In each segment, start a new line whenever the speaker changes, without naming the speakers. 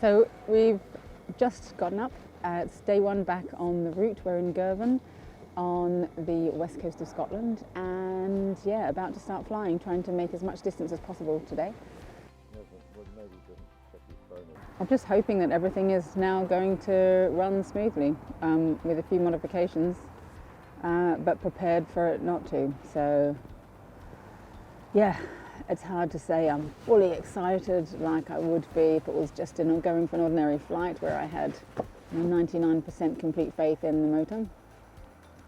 So we've just gotten up. It's day one back on the route. We're in Garland on the west coast of Scotland, and yeah, about to start flying, trying to make as much distance as possible today. I'm just hoping that everything is now going to run smoothly, with a few modifications, but prepared for it not to. So yeah, it's hard to say I'm fully excited like I would be if it was just going for an ordinary flight where I had 99% complete faith in the motor.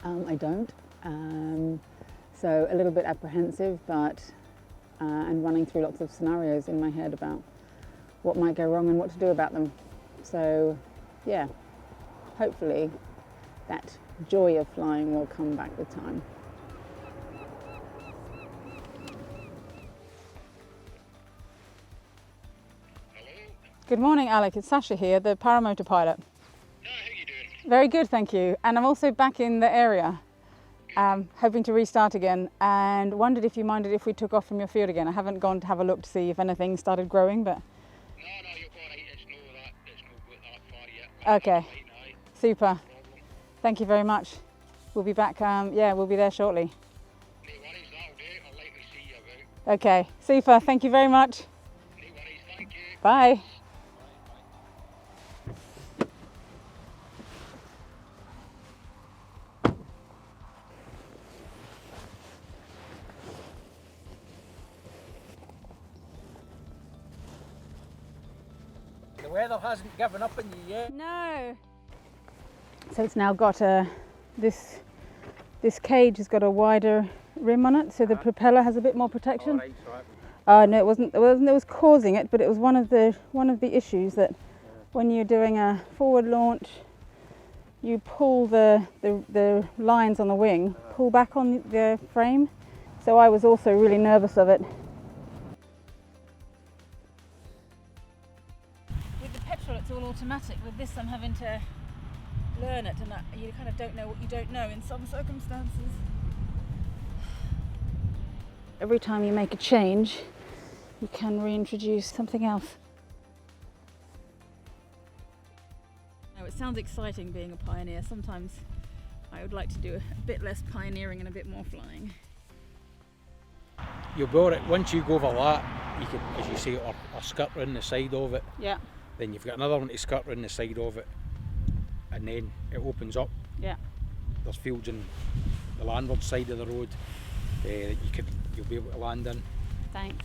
I don't. So a little bit apprehensive, but and running through lots of scenarios in my head about what might go wrong and what to do about them. So yeah, hopefully that joy of flying will come back with time. Good morning, Alec. It's Sacha here, the paramotor pilot.
How you doing?
Very good, thank you. And I'm also back in the area, hoping to restart again, and wondered if you minded if we took off from your field again. I haven't gone to have a look to see if anything started growing, but...
No, you're all right. It's not that far yet.
Okay, super. Thank you very much. We'll be back, we'll be there shortly.
No worries, that'll do. I'll likely see you about.
Okay, super. Thank you very much.
No worries, thank you.
Bye.
The weather hasn't given up on you yet.
No. So it's now got this cage has got a wider rim on it, so the propeller has a bit more protection. No, it wasn't. It was causing it, but it was one of the issues that when you're doing a forward launch, you pull the lines on the wing, pull back on the frame. So I was also really nervous of it. With the petrol, it's all automatic. With this, I'm having to learn it, and you kind of don't know what you don't know in some circumstances. Every time you make a change, you can reintroduce something else. It sounds exciting being a pioneer. Sometimes I would like to do a bit less pioneering and a bit more flying.
You'll be alright. Once you go over that, you can, as you say, or skirt round the side of it.
Yeah.
Then you've got another one to skirt round the side of it, and then it opens up.
Yeah.
There's fields on the landward side of the road that you'll be able to land in.
Thanks.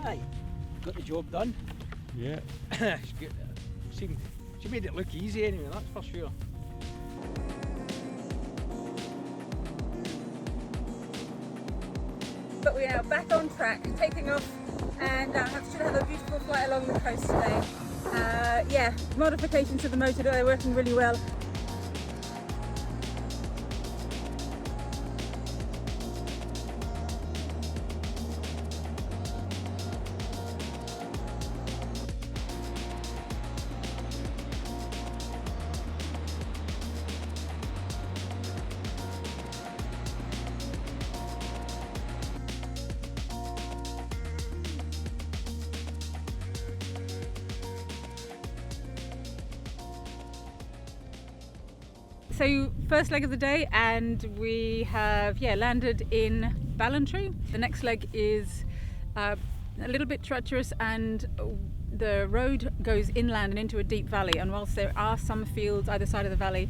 Aye, got the job done.
Yeah.
She made it look easy anyway, that's for sure.
But we are back on track, taking off, and should have a beautiful flight along the coast today. Yeah, modifications to the motor, they're working really well. So first leg of the day, and we have landed in Valenti. The next leg is a little bit treacherous, and the road goes inland and into a deep valley, and whilst there are some fields either side of the valley,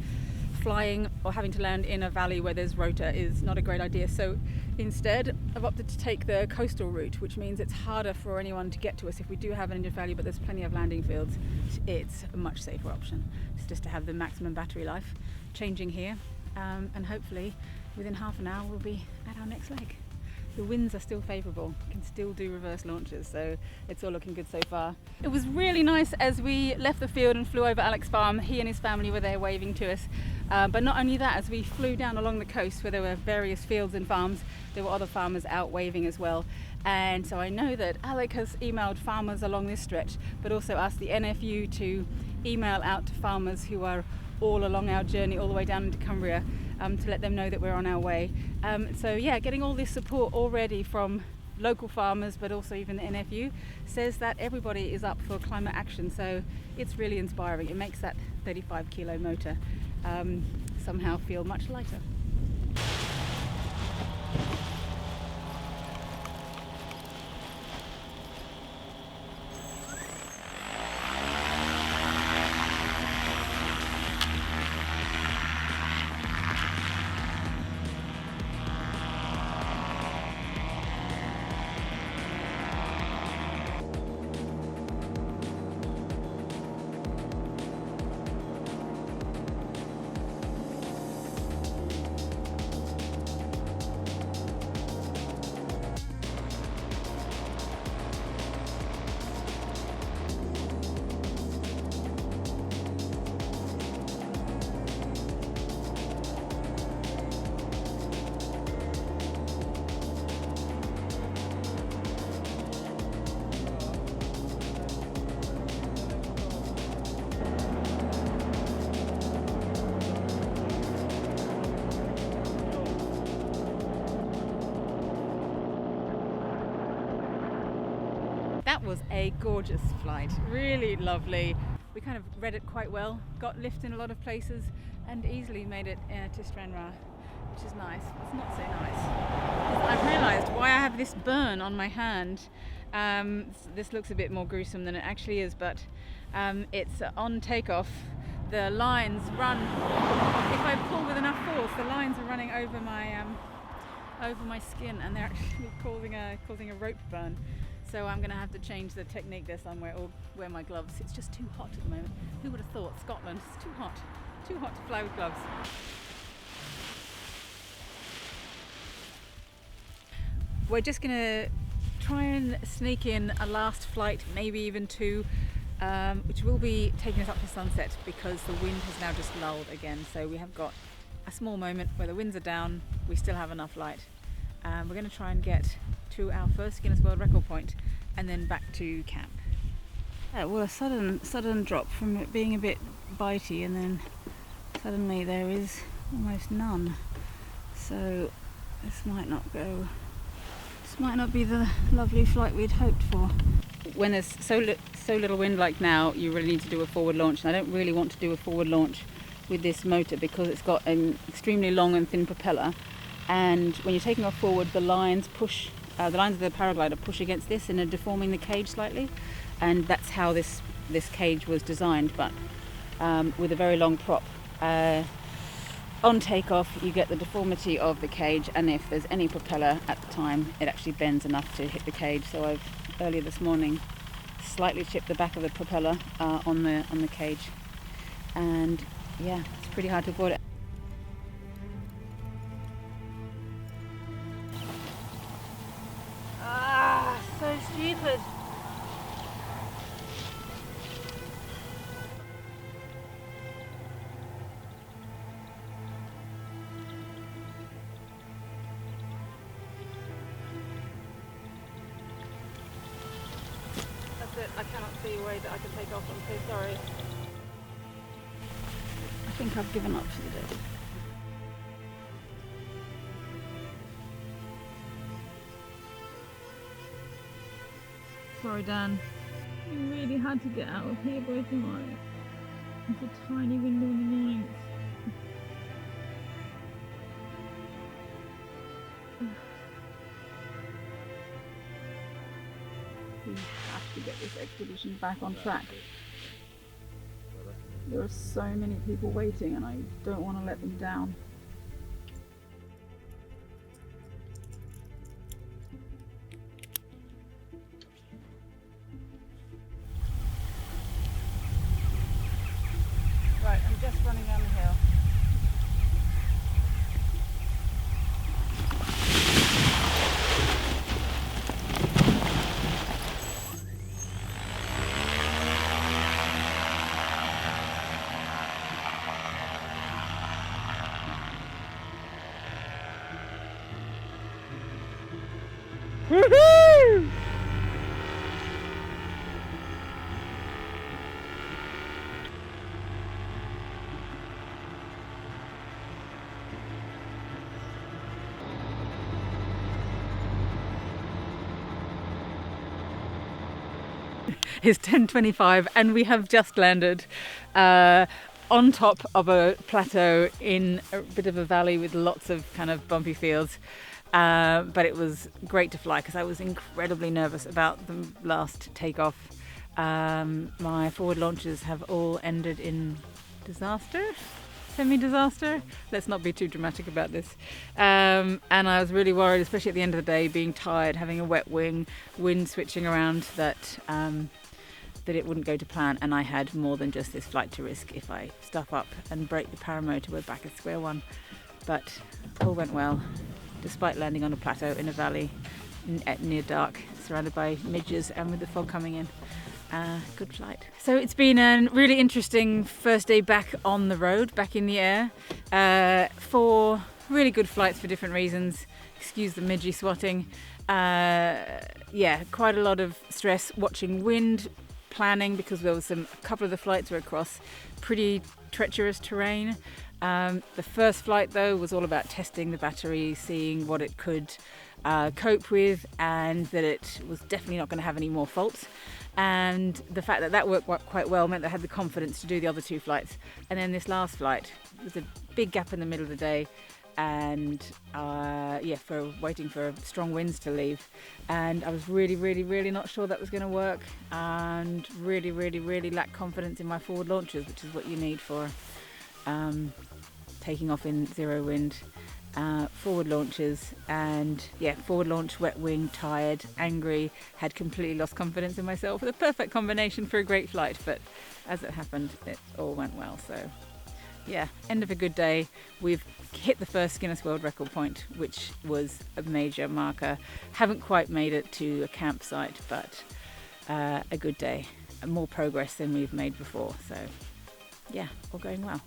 flying or having to land in a valley where there's rotor is not a great idea. So Instead, I've opted to take the coastal route, which means it's harder for anyone to get to us if we do have an injured value, but there's plenty of landing fields. It's a much safer option. It's just to have the maximum battery life. Changing here, and hopefully within half an hour we'll be at our next leg. The winds are still favourable, can still do reverse launches, so it's all looking good so far. It was really nice as we left the field and flew over Alex's farm. He and his family were there waving to us. But not only that, as we flew down along the coast where there were various fields and farms, there were other farmers out waving as well. And so I know that Alex has emailed farmers along this stretch, but also asked the NFU to email out to farmers who are all along our journey all the way down into Cumbria, to let them know that we're on our way. So yeah, getting all this support already from local farmers, but also even the NFU, says that everybody is up for climate action. So it's really inspiring. It makes that 35 kilo motor somehow feel much lighter. That was a gorgeous flight, really lovely. We kind of read it quite well, got lift in a lot of places and easily made it to Treharne, which is nice. It's not so nice. I've realised why I have this burn on my hand. This looks a bit more gruesome than it actually is, but it's on takeoff. The lines run, if I pull with enough force, the lines are running over my skin, and they're actually causing a rope burn. So I'm going to have to change the technique there somewhere, or wear my gloves. It's just too hot at the moment. Who would have thought? Scotland, it's too hot to fly with gloves. We're just going to try and sneak in a last flight, maybe even two, which will be taking us up to sunset because the wind has now just lulled again. So we have got a small moment where the winds are down, we still have enough light. We're going to try and get to our first Guinness World Record point and then back to camp. Well, a sudden drop from it being a bit bitey, and then suddenly there is almost none. So this might not be the lovely flight we'd hoped for. When there's so little wind like now, you really need to do a forward launch, and I don't really want to do a forward launch with this motor because it's got an extremely long and thin propeller, and when you're taking off forward, the lines of the paraglider push against this and are deforming the cage slightly, and that's how this cage was designed. But with a very long prop, on takeoff you get the deformity of the cage, and if there's any propeller at the time, it actually bends enough to hit the cage. So I've earlier this morning slightly chipped the back of the propeller on the cage, and yeah, it's pretty hard to avoid it. So stupid. That's it. I cannot see a way that I can take off. I'm so sorry. I think I've given up for the day. Sorry, Dan. You really had to get out of here by tonight. It's a tiny window in the night. We have to get this expedition back on track. There are so many people waiting, and I don't want to let them down. running down the hill. Woohoo! It's 10:25 and we have just landed on top of a plateau in a bit of a valley with lots of kind of bumpy fields. But it was great to fly because I was incredibly nervous about the last takeoff. My forward launches have all ended in disaster, semi-disaster. Let's not be too dramatic about this. And I was really worried, especially at the end of the day, being tired, having a wet wing, wind switching around, that it wouldn't go to plan. And I had more than just this flight to risk. If I stuff up and break the paramotor, we're back at square one. But all went well, despite landing on a plateau in a valley near dark, surrounded by midges and with the fog coming in. Good flight. So it's been a really interesting first day back on the road, back in the air. 4 really good flights for different reasons. Excuse the midgy swatting. Yeah, quite a lot of stress watching wind, planning, because there was a couple of the flights were across pretty treacherous terrain. The first flight though was all about testing the battery, seeing what it could cope with, and that it was definitely not going to have any more faults. And the fact that worked quite well meant that I had the confidence to do the other 2 flights. And then this last flight was a big gap in the middle of the day, and for waiting for strong winds to leave, and I was really not sure that was going to work, and really lacked confidence in my forward launches, which is what you need for taking off in zero wind. Forward launches, and forward launch, wet wing, tired, angry, had completely lost confidence in myself. The perfect combination for a great flight, but as it happened, it all went well. So end of a good day. We've hit the first Guinness World Record point, which was a major marker. Haven't quite made it to a campsite, but a good day, more progress than we've made before. So all going well.